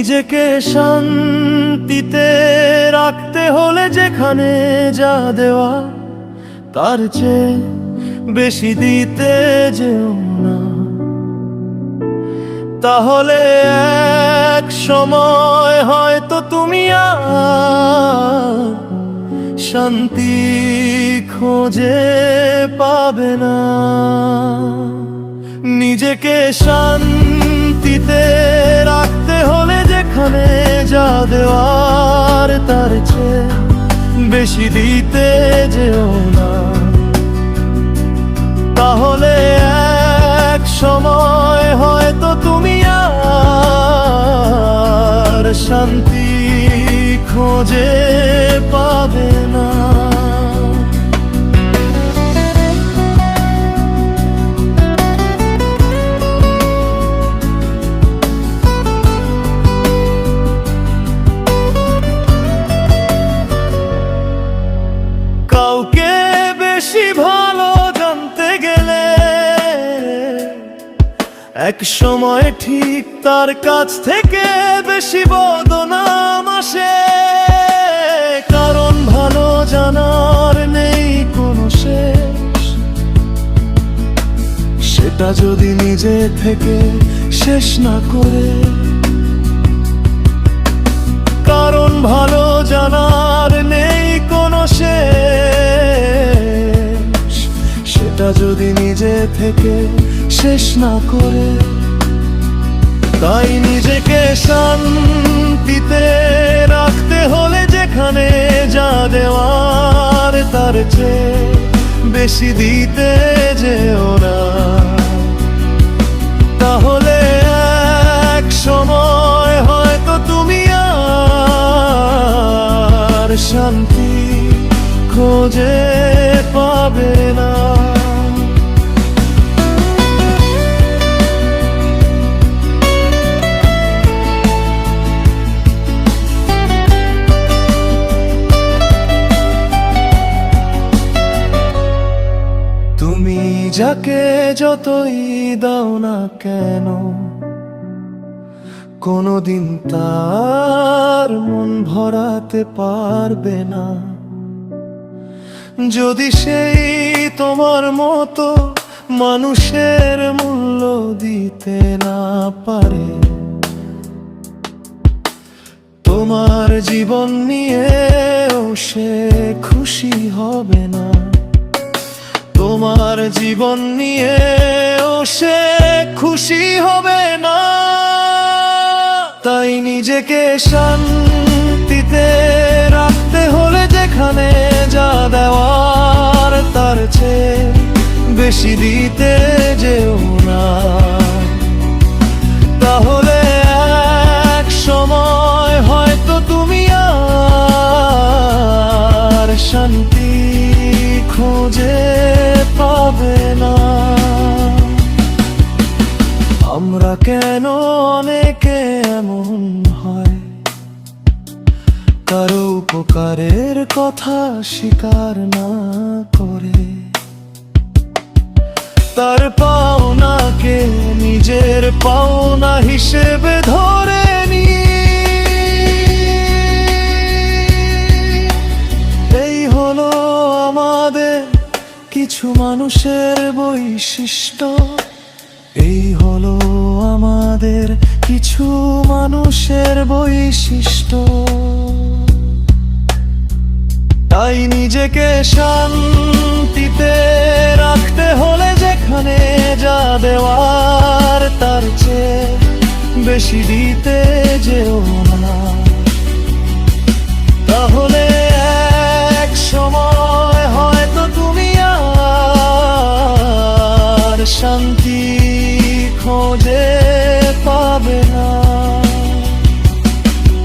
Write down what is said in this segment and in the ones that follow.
নিজেকে শান্তিতে রাখতে হলে যেখানে যা দেওয়া তার চেয়ে বেশি দিতে যেও না, তাহলে এক সময় হয়তো তুমি আর শান্তি খুঁজে পাবে না। নিজেকে শান্তিতে রাখতে হলে যেখানে যা দেওয়ার তার চেয়ে বেশি দিতে যেও না, তাহলে এক সময় হয়তো তুমি আর শান্তি খুঁজে পাবে না। কাউকে বেশি ভালো জানতে গেলে এক সময় ঠিক তার কাছ থেকে বেশি বদনাম আসে, কারণ ভালো জানার নেই কোনো শেষ, সেটা যদি নিজে থেকে শেষ না করে। কারণ ভালো জানার নেই কোনো শেষ, সেটা যদি নিজে থেকে শেষ না করে। তাই নিজেকে শান্তিতে রাখতে হলে যেখানে যা দেওয়ার তার চেয়ে বেশি দিতে যেও না, তাহলে এক সময় হয়তো তুমি আর শান্তি খুঁজে পাবে না। তুমি যাকে যতই দাও না কেন কোনোদিন তার মন ভরাতে পারবে না, যদি সেই তোমার মতো মানুষের মূল্য দিতে না পারে। তোমার জীবন নিয়েও সে খুশি হবে না, তোমার জীবন নিয়েও সে খুশি হবে না। তাই নিজেকে শান্তিতে রাখতে হলে যেখানে যা দেওয়ার তার চেয়ে বেশি দিতে যেও না, তাহলে এক সময় হয়তো তুমি আর শান্তি খুঁজে পাবে না। আমরা কেন অনেকে এমন হয়, কারো উপকারের কথা স্বীকার না করে, তার পাওনাকে নিজের পাওনা হিসেবে ধরে নি। এই হলো আমাদের কিছু মানুষের বৈশিষ্ট্য, এই হলো আমাদের কিছু মানুষের বৈশিষ্ট্য। তাই নিজেকে শান্তিতে রাখতে হলে যেখানে যা দেওয়ার তার চেয়ে বেশি দিতে যেও না, তাহলে এক সময় হয়তো তুমি আর শান্তি খুঁজে পাবে না,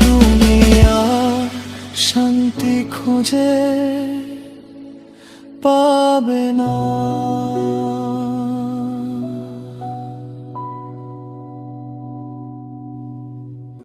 তুমি আর শান্তি খুঁজে পাবে না।